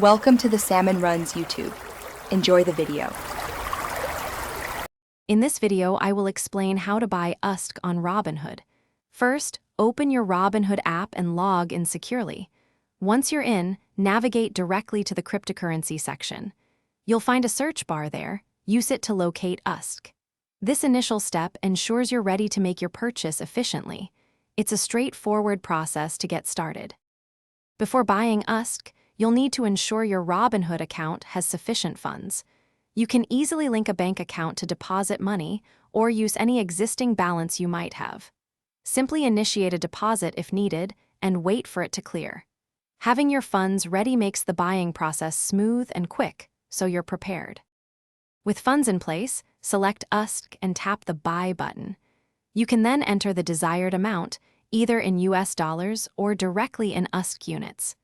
Welcome to the Salmon Runs YouTube. Enjoy the video. In this video, I will explain how to buy USDC on Robinhood. First, open your Robinhood app and log in securely. Once you're in, navigate directly to the cryptocurrency section. You'll find a search bar there. Use it to locate USDC. This initial step ensures you're ready to make your purchase efficiently. It's a straightforward process to get started. Before buying USDC, you'll need to ensure your Robinhood account has sufficient funds. You can easily link a bank account to deposit money or use any existing balance you might have. Simply initiate a deposit if needed and wait for it to clear. Having your funds ready makes the buying process smooth and quick, so you're prepared. With funds in place, select USDC and tap the Buy button. You can then enter the desired amount, either in US dollars or directly in USDC units.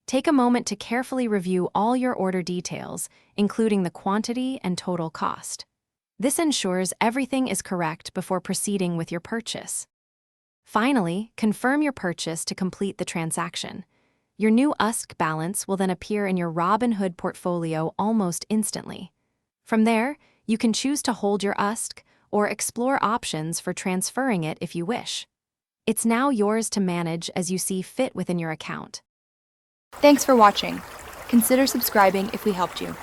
Take a moment to carefully review all your order details, including the quantity and total cost. This ensures everything is correct before proceeding with your purchase. Finally, confirm your purchase to complete the transaction. Your new USDC balance will then appear in your Robinhood portfolio almost instantly. From there, you can choose to hold your USDC or explore options for transferring it if you wish. It's now yours to manage as you see fit within your account. Thanks for watching. Consider subscribing if we helped you.